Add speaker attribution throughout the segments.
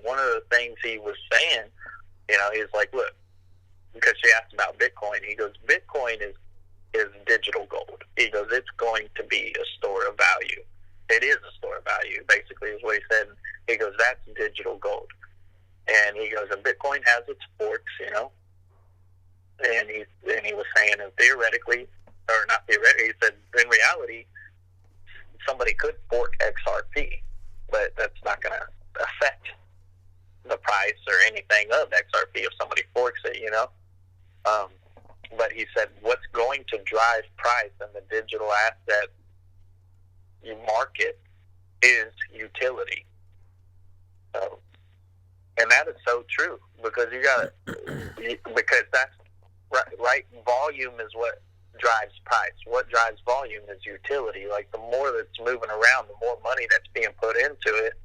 Speaker 1: one of the things he was saying, he's like, look, because she asked about Bitcoin, he goes, Bitcoin is digital gold. He goes, it's going to be a store of value. It is a store of value, basically, is what he said. He goes, that's digital gold. And he goes, and Bitcoin has its forks, And he was saying, and theoretically, or not theoretically, he said, in reality, somebody could fork XRP, but that's not going to affect the price or anything of XRP if somebody forks it, But he said what's going to drive price in the digital asset market is utility. And that is so true because because that's right. Volume is what drives price. What drives volume is utility. Like the more that's moving around, the more money that's being put into it.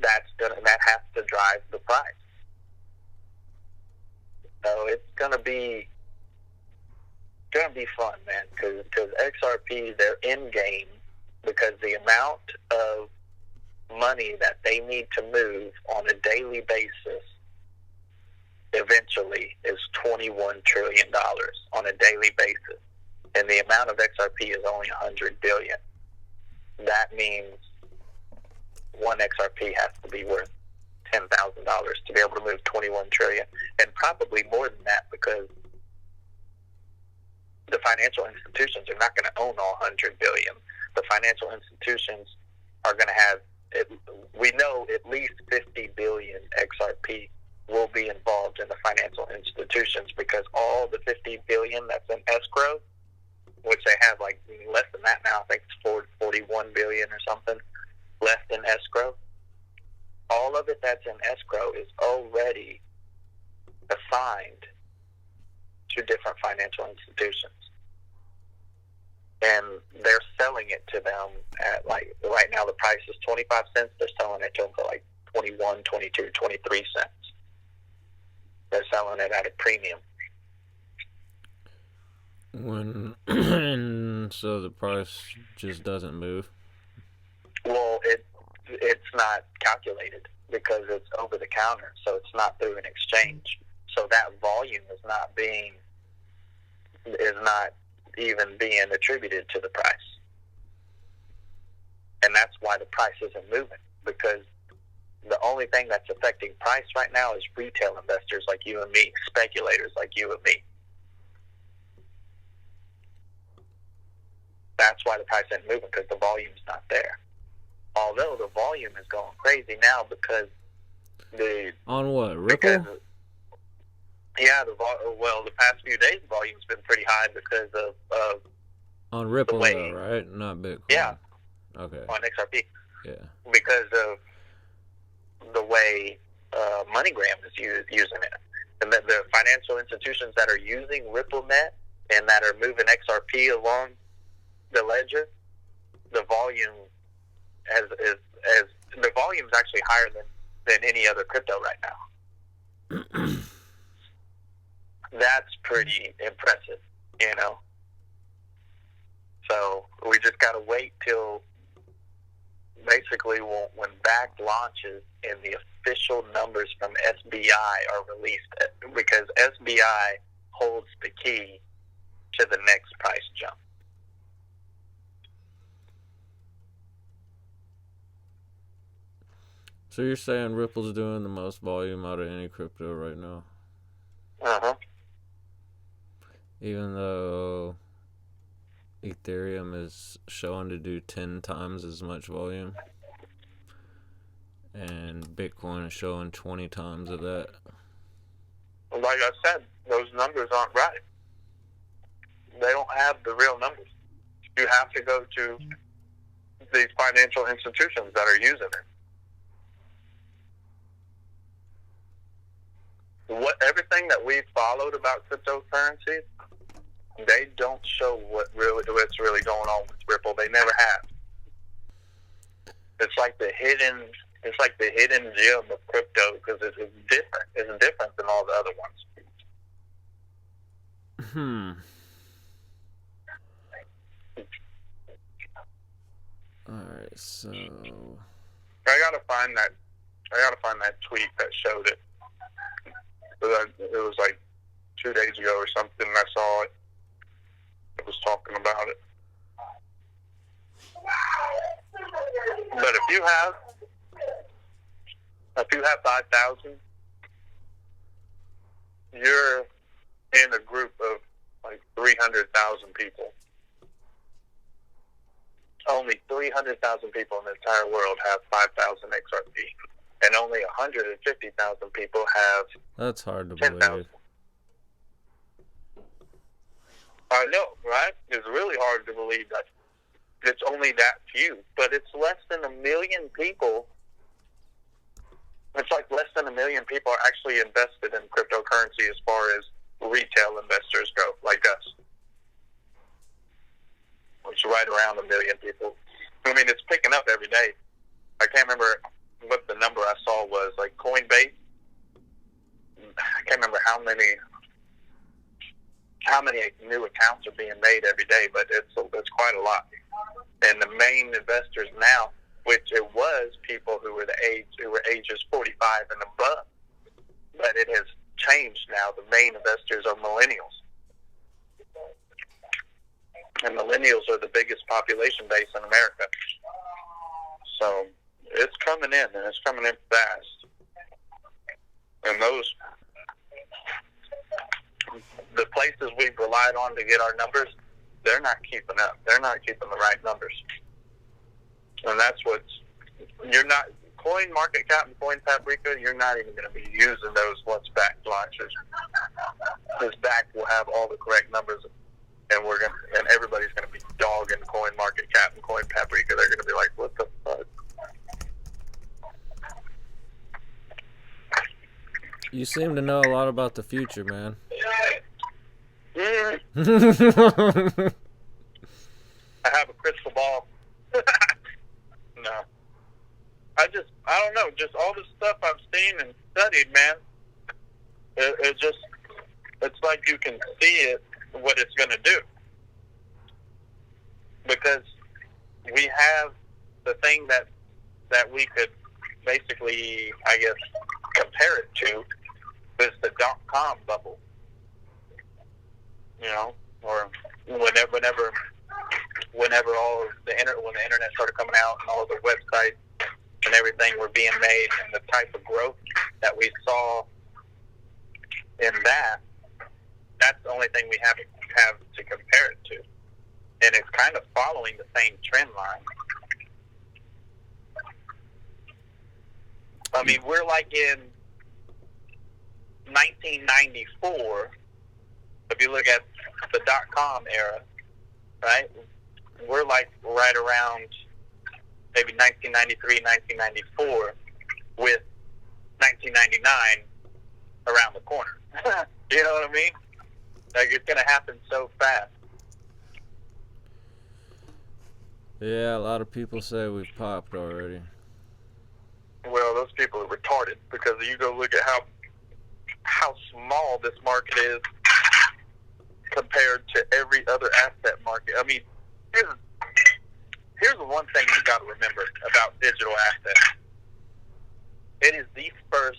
Speaker 1: That has to drive the price. So it's gonna be fun, man. Because XRP, they're in game because the amount of money that they need to move on a daily basis eventually is $21 trillion on a daily basis, and the amount of XRP is only 100 billion. That means one XRP has to be worth $10,000 to be able to move 21 trillion, and probably more than that because the financial institutions are not going to own all 100 billion. The financial institutions are going to have, we know at least 50 billion XRP will be involved in the financial institutions because all the 50 billion that's in escrow, which they have like less than that now, I think it's 41 billion or something left in escrow. All of it that's in escrow is already assigned to different financial institutions. And they're selling it to them at like, right now the price is 25 cents. They're selling it to them for like 21, 22, 23 cents. They're selling it at a premium.
Speaker 2: And so the price just doesn't move?
Speaker 1: Well, it's not calculated because it's over the counter, so it's not through an exchange. So that volume is not even being attributed to the price. And that's why the price isn't moving, because the only thing that's affecting price right now is retail investors like you and me, speculators like you and me. That's why the price isn't moving, because the volume's not there. Although the volume is going crazy now because
Speaker 2: on what, Ripple?
Speaker 1: The past few days the volume's been pretty high because of
Speaker 2: on Ripple though, right? Not Bitcoin.
Speaker 1: Yeah.
Speaker 2: Okay.
Speaker 1: On XRP.
Speaker 2: Yeah.
Speaker 1: Because of the way MoneyGram is using it, and that the financial institutions that are using RippleNet and that are moving XRP along the ledger, the volume the volume is actually higher than any other crypto right now. That's pretty impressive, So we just got to wait till basically when BAC launches and the official numbers from SBI are released, because SBI holds the key to the next price jump.
Speaker 2: So you're saying Ripple's doing the most volume out of any crypto right now?
Speaker 1: Uh-huh.
Speaker 2: Even though Ethereum is showing to do 10 times as much volume, and Bitcoin is showing 20 times of that.
Speaker 1: Like I said, those numbers aren't right. They don't have the real numbers. You have to go to these financial institutions that are using it. Everything that we've followed about cryptocurrencies, they don't show what's really going on with Ripple. They never have. It's like the hidden gem of crypto because it's different. It's different than all the other ones.
Speaker 2: Alright, so
Speaker 1: I gotta find I gotta find that tweet that showed it. It was like 2 days ago or something. I saw it. It was talking about it. But if you have 5,000, you're in a group of like 300,000 people. Only 300,000 people in the entire world have 5,000 XRP, and only 150,000 people have.
Speaker 2: That's hard to
Speaker 1: 10,000.
Speaker 2: believe.
Speaker 1: I know, right? It's really hard to believe that it's only that few, but it's less than 1 million people. It's like less than 1 million people are actually invested in cryptocurrency as far as retail investors go, like us. It's right around 1 million people. I mean, it's picking up every day. I can't remember what the number I saw was. Like Coinbase, I can't remember how many new accounts are being made every day, but it's quite a lot. And the main investors now, which it was people who were ages 45 and above, but it has changed now. The main investors are millennials. And millennials are the biggest population base in America. So it's coming in, and it's coming in fast. And the places we've relied on to get our numbers, they're not keeping up. They're not keeping the right numbers. And that's Coin Market Cap and Coin Paprika, you're not even going to be using those once BAC launches. This BAC will have all the correct numbers, and everybody's going to be dogging Coin Market Cap and Coin Paprika. They're going to be like, what the fuck?
Speaker 2: You seem to know a lot about the future, man.
Speaker 1: I have a crystal ball. No. I don't know, just all the stuff I've seen and studied, man. It's like you can see it, what it's going to do. Because we have the thing that we could basically, I guess, compare it to is the .com bubble. You know, or whenever all when the internet started coming out and all the websites and everything were being made, and the type of growth that we saw in that's the only thing we have to compare it to. And it's kind of following the same trend line. I mean, we're like in 1994. If you look at the .com era, right? We're like right around maybe 1993, 1994, with 1999 around the corner. You know what I mean? Like, it's going to happen so fast.
Speaker 2: Yeah, a lot of people say we've popped already.
Speaker 1: Well, those people are retarded, because you go look at how small this market is compared to every other asset market. I mean, here's the one thing you got to remember about digital assets. It is the first.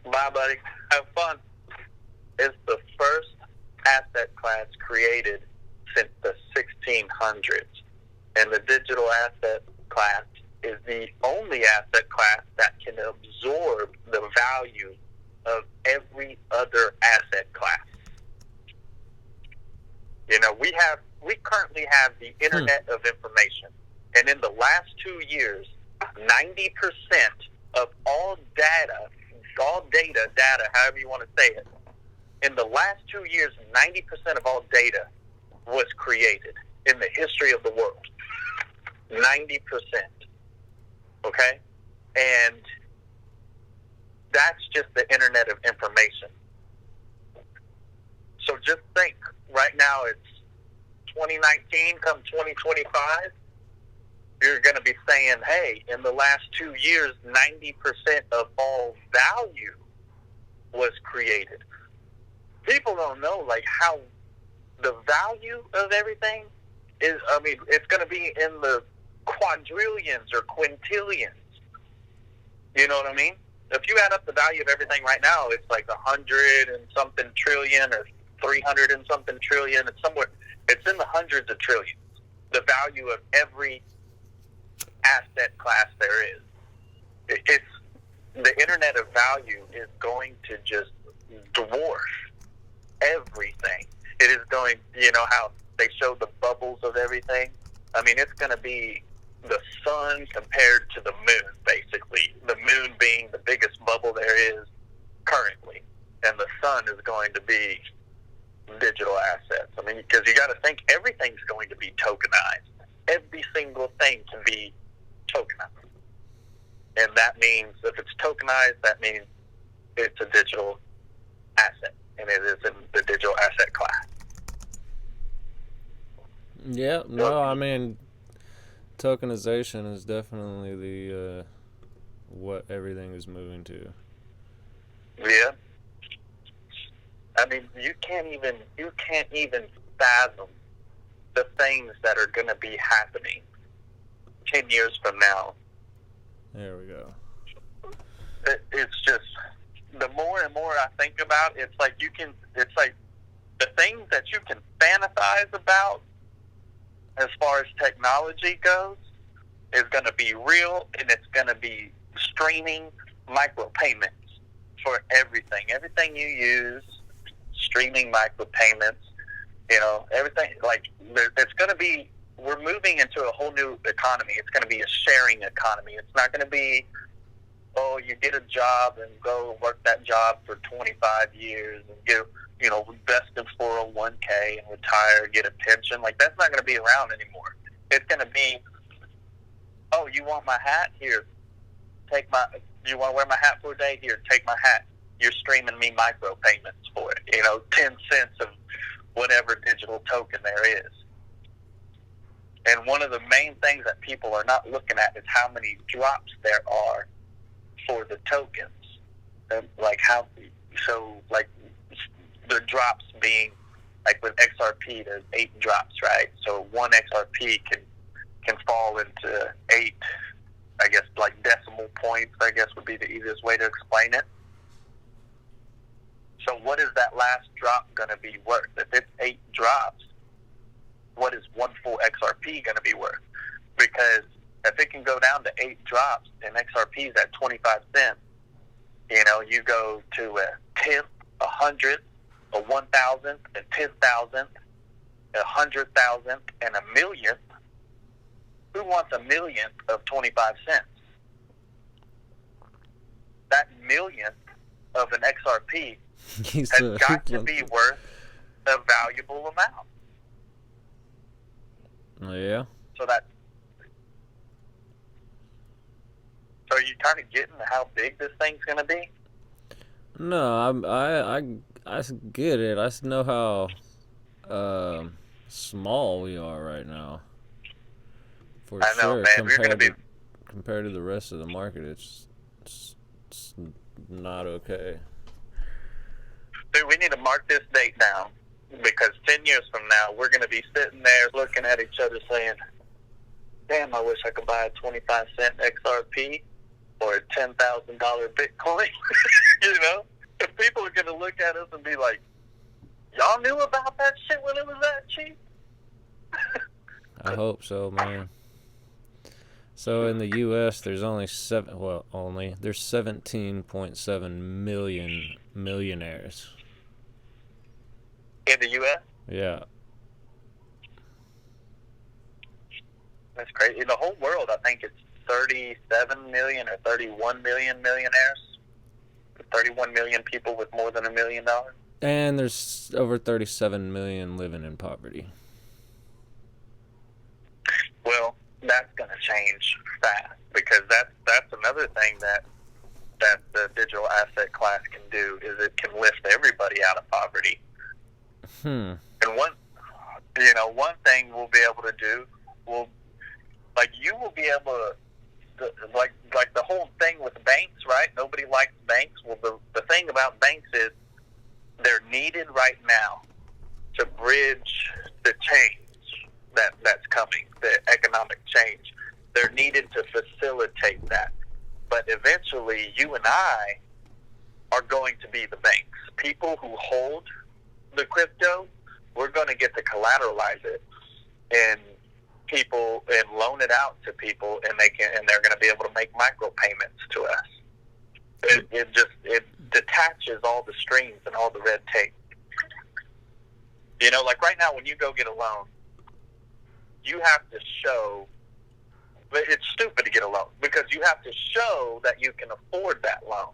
Speaker 1: Bye, buddy. Have fun. It's the first asset class created since the 1600s, and the digital asset class is the only asset class that can absorb the value of every other asset class. You know, we currently have the Internet of Information, and in the last 2 years, 90% of all data, however you want to say it, in the last 2 years, 90% of all data was created in the history of the world. 90%. Okay? And that's just the Internet of Information. So just think, right now it's 2019, come 2025, you're going to be saying, hey, in the last 2 years, 90% of all value was created. People don't know, like, how the value of everything is. I mean, it's going to be in the quadrillions or quintillions. You know what I mean? If you add up the value of everything right now, it's like 100 and something trillion or 300 and something trillion. It's somewhere. It's in the hundreds of trillions. The value of every asset class there is. It's the Internet of Value is going to just dwarf everything. It is going. You know how they show the bubbles of everything? I mean, it's going to be the sun compared to the moon, basically. The moon being the biggest bubble there is currently, and the sun is going to be digital assets. I mean, because you got to think everything's going to be tokenized. Every single thing can be tokenized. And that means if it's tokenized, that means it's a digital asset, and it is in the digital asset class.
Speaker 2: Yeah, no, I mean, tokenization is definitely the what everything is moving to.
Speaker 1: Yeah. I mean, you can't even fathom the things that are going to be happening 10 years from now.
Speaker 2: There we go.
Speaker 1: It's just, the more and more I think about it, it's like the things that you can fantasize about as far as technology goes is going to be real, and it's going to be streaming micropayments for everything. Everything you use, streaming micropayments, you know, everything. Like, it's going to be, we're moving into a whole new economy. It's going to be a sharing economy. It's not going to be, oh, you get a job and go work that job for 25 years and get, you know, invest in 401k and retire, get a pension. Like, that's not going to be around anymore. It's going to be, oh, you want my hat? Here, you want to wear my hat for a day? Here, take my hat. You're streaming me micropayments for it. You know, 10 cents of whatever digital token there is. And one of the main things that people are not looking at is how many drops there are for the tokens. And like the drops being, like with XRP, there's 8 drops, right? So one XRP can fall into 8, I guess, like decimal points, I guess would be the easiest way to explain it. So what is that last drop going to be worth? If it's 8 drops, what is one full XRP going to be worth? Because if it can go down to 8 drops and XRP is at 25 cents, you know, you go to a 10th, a 100th, a 1,000th, a 10,000th, a 100,000th, and a millionth. Who wants a millionth of 25 cents? That millionth of an XRP has got to be worth a valuable amount.
Speaker 2: Yeah.
Speaker 1: So are you kind of getting how big this thing's going to be?
Speaker 2: No, I get it. I know how small we are right now. For
Speaker 1: I know,
Speaker 2: sure,
Speaker 1: man.
Speaker 2: Compared to the rest of the market, it's not okay.
Speaker 1: Dude, we need to mark this date down, because 10 years from now, we're going to be sitting there looking at each other saying, damn, I wish I could buy a 25-cent XRP or a $10,000 Bitcoin. You know? If people are going to look at us and be like, y'all knew about that shit when it was that cheap?
Speaker 2: I hope so, man. So in the U.S., there's only there's 17.7 million millionaires.
Speaker 1: In the U.S.?
Speaker 2: Yeah.
Speaker 1: That's crazy. In the whole world, I think it's 37 million or 31 million millionaires. 31 million people with more than $1 million.
Speaker 2: And there's over 37 million living in poverty.
Speaker 1: Well, that's going to change fast, because that's another thing that the digital asset class can do, is it can lift everybody out of poverty. And one thing we'll be able to do, you will be able to, like the whole thing with banks, right? Nobody likes banks. Well, the thing about banks is they're needed right now to bridge the change that's coming, the economic change. They're needed to facilitate that. But eventually, eventually you and I are going to be the banks. People who hold the crypto, we're going to get to collateralize it and loan it out to people, and they're going to be able to make micropayments to us. It detaches all the strings and all the red tape. You know, like right now when you go get a loan, you have to show, but it's stupid to get a loan because you have to show that you can afford that loan,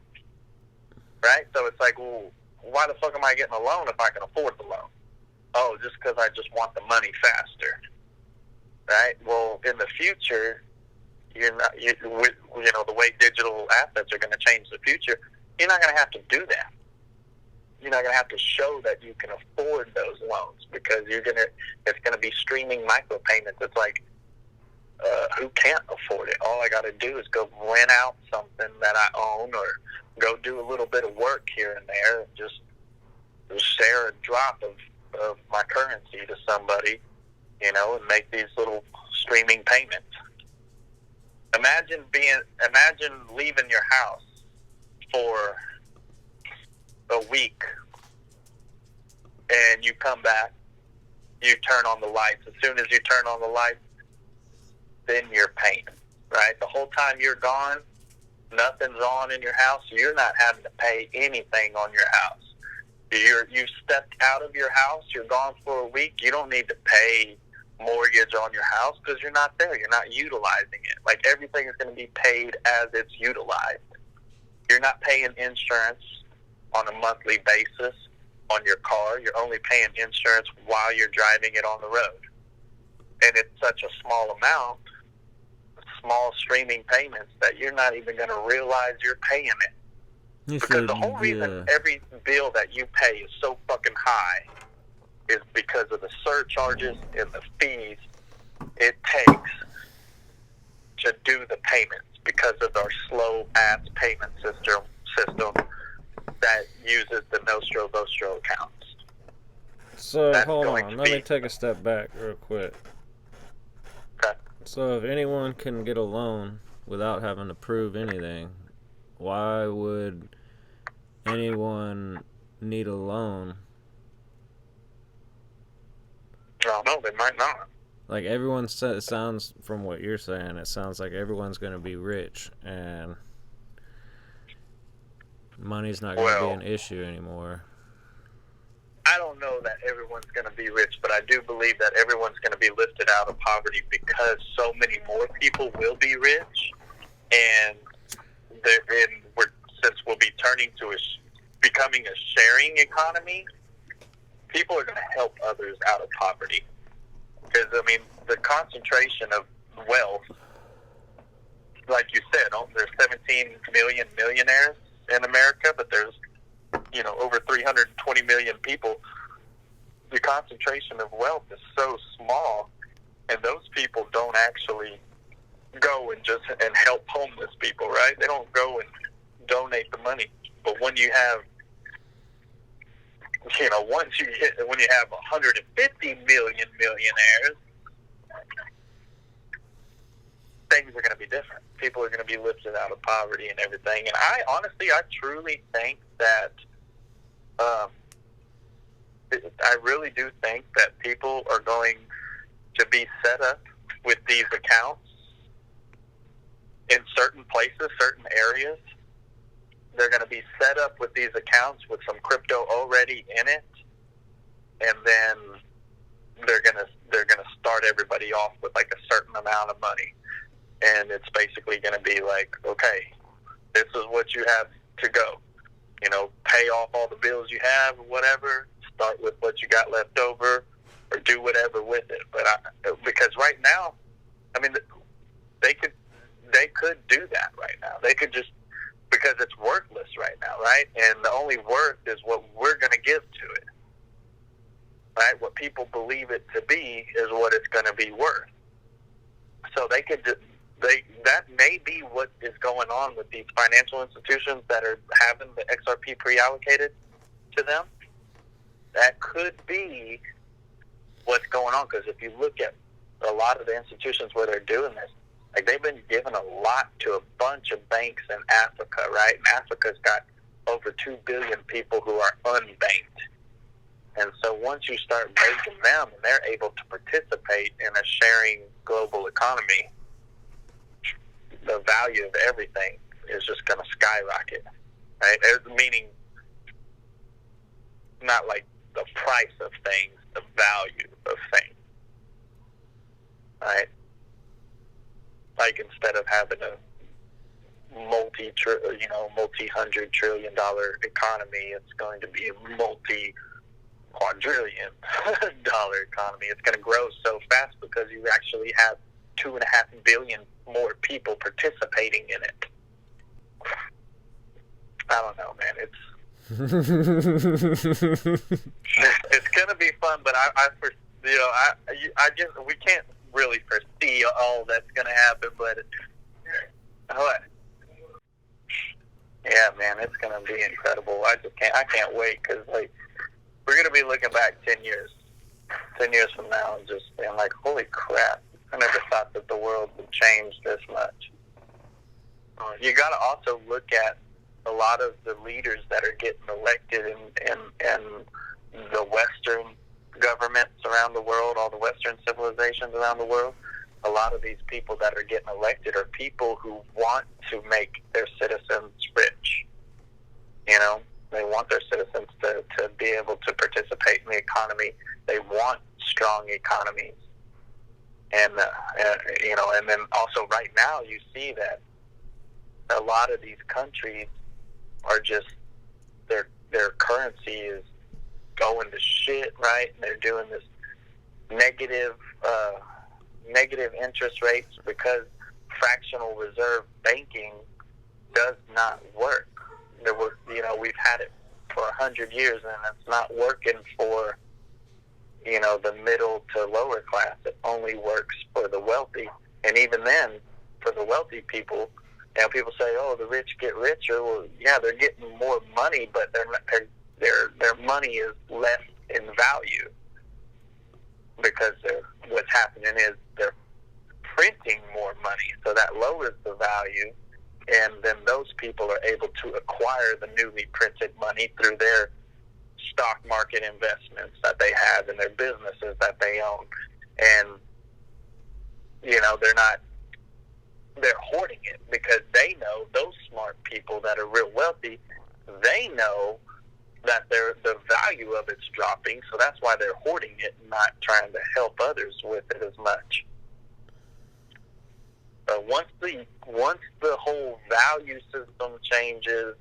Speaker 1: right? So it's like, well, why the fuck am I getting a loan if I can afford the loan? Oh, just because I just want the money faster, right? Well, in the future, the way digital assets are going to change the future, you're not going to have to do that. You're not going to have to show that you can afford those loans because it's going to be streaming micropayments. It's like, who can't afford it? All I got to do is go rent out something that I own or go do a little bit of work here and there and just share a drop of my currency to somebody, and make these little streaming payments. Imagine leaving your house for a week and you come back, you turn on the lights. As soon as you turn on the lights, then you're paying, right? The whole time you're gone, nothing's on in your house. You're not having to pay anything on your house. You've stepped out of your house. You're gone for a week. You don't need to pay mortgage on your house because you're not there. You're not utilizing it. Like, everything is going to be paid as it's utilized. You're not paying insurance on a monthly basis on your car. You're only paying insurance while you're driving it on the road. And it's such a small amount, small streaming payments, that you're not even going to realize you're paying it. Because the whole reason every bill that you pay is so fucking high is because of the surcharges and the fees it takes to do the payments, because of our slow-ass payment system that uses the Nostro Vostro accounts.
Speaker 2: So, hold on. Let me take a step back real quick.
Speaker 1: Okay.
Speaker 2: So, if anyone can get a loan without having to prove anything, why would anyone need a loan?
Speaker 1: I don't know. They might not.
Speaker 2: Like, everyone it sounds, from what you're saying, it sounds like everyone's going to be rich and money's not going to be an issue anymore.
Speaker 1: I don't know that everyone's going to be rich, but I do believe that everyone's going to be lifted out of poverty because so many more people will be rich, and since we'll be turning to becoming a sharing economy, people are going to help others out of poverty. Because, I mean, the concentration of wealth, like you said, there's 17 million millionaires in America, but there's, over 320 million people. The concentration of wealth is so small, and those people don't actually go and help homeless people, right? They don't go and donate the money. But when you have, when you have 150 million millionaires, things are going to be different. People are going to be lifted out of poverty and everything. And I truly think that, I really do think that people are going to be set up with these accounts in certain places, certain areas. They're going to be set up with these accounts with some crypto already in it, and then they're going to start everybody off with like a certain amount of money, and it's basically going to be like, okay, this is what you have to go. Pay off all the bills you have, or whatever. Start with what you got left over, or do whatever with it. But because right now, I mean, they could do that right now. They could just, because it's worthless right now, right? And the only worth is what we're going to give to it, right? What people believe it to be is what it's going to be worth. So they could just, that may be what is going on with these financial institutions that are having the XRP pre-allocated to them. That could be what's going on, because if you look at a lot of the institutions where they're doing this, Like, they've been giving a lot to a bunch of banks in Africa, right? And Africa's got over 2 billion people who are unbanked. And so once you start banking them and they're able to participate in a sharing global economy, the value of everything is just going to skyrocket, right? Meaning not like the price of things, the value of things, right? Like, instead of having a multi-hundred trillion dollar economy, it's going to be a multi-quadrillion dollar economy. It's going to grow so fast because you actually have 2.5 billion more people participating in it. I don't know, man. It's going to be fun, but I just, we can't really foresee all that's going to happen, but yeah, man, it's going to be incredible. I can't wait, because, like, we're going to be looking back 10 years from now and just being like, holy crap, I never thought that the world would change this much. You got to also look at a lot of the leaders that are getting elected in the Western governments around the world, all the Western civilizations around the world. A lot of these people that are getting elected are people who want to make their citizens rich. You know, they want their citizens to be able to participate in the economy. They want strong economies. And, and then also right now you see that a lot of these countries are just, their currency is going to shit, right? And they're doing this negative interest rates because fractional reserve banking does not work. We've had it for 100 years, and it's not working for, the middle to lower class. It only works for the wealthy. And even then, for the wealthy people, people say, oh, the rich get richer. Well, yeah, they're getting more money, but their money is less in value, because what's happening is they're printing more money, so that lowers the value, and then those people are able to acquire the newly printed money through their stock market investments that they have and their businesses that they own. And they're hoarding it, because they know, those smart people that are real wealthy, they know that the value of it's dropping, so that's why they're hoarding it and not trying to help others with it as much. But once the whole value system changes,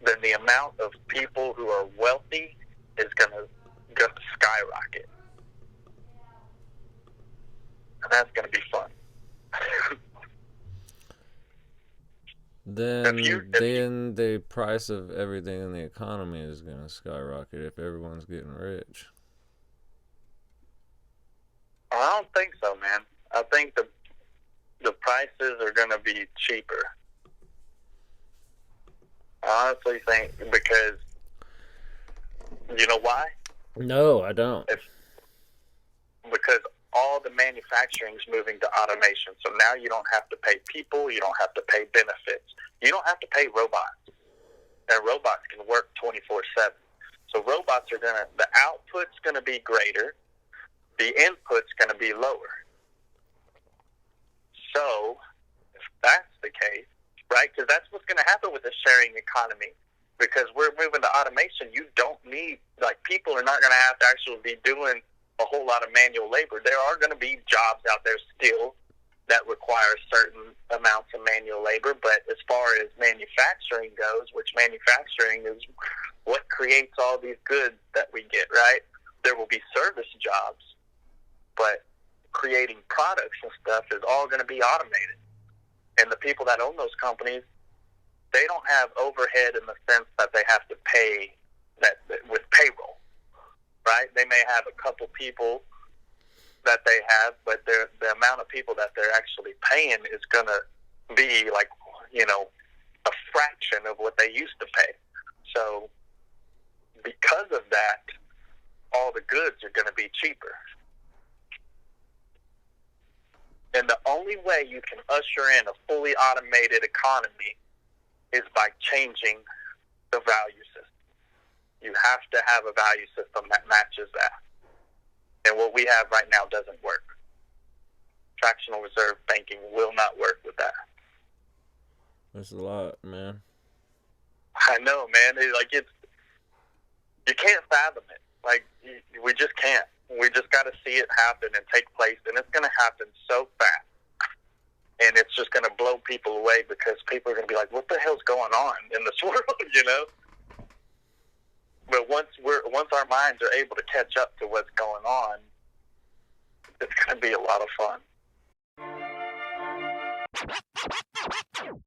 Speaker 1: then the amount of people who are wealthy is gonna skyrocket, and that's gonna be fun.
Speaker 2: Then the price of everything in the economy is going to skyrocket if everyone's getting rich.
Speaker 1: I don't think so, man. I think the prices are going to be cheaper. I honestly think, because you know why?
Speaker 2: No, I don't.
Speaker 1: Because all the manufacturing is moving to automation. So now you don't have to pay people. You don't have to pay benefits. You don't have to pay robots. And robots can work 24/7. So robots are the output's going to be greater. The input's going to be lower. So if that's the case, right, because that's what's going to happen with the sharing economy. Because we're moving to automation, you don't need, people are not going to have to actually be doing a whole lot of manual labor. There are going to be jobs out there still that require certain amounts of manual labor, but as far as manufacturing goes, which manufacturing is what creates all these goods that we get, right? There will be service jobs, but creating products and stuff is all going to be automated. And the people that own those companies, they don't have overhead in the sense that they have to pay that with payroll, right? They may have a couple people that they have, but the amount of people that they're actually paying is going to be a fraction of what they used to pay. So because of that, all the goods are going to be cheaper. And the only only way you can usher in a fully automated economy is by changing the value system. You have to have a value system that matches that. And what we have right now doesn't work. Fractional reserve banking will not work with that.
Speaker 2: That's a lot, man.
Speaker 1: I know, man. You can't fathom it. Like, we just can't. We just got to see it happen and take place, and it's going to happen so fast. And it's just going to blow people away because people are going to be like, what the hell's going on in this world, you know? But once our minds are able to catch up to what's going on, it's going to be a lot of fun.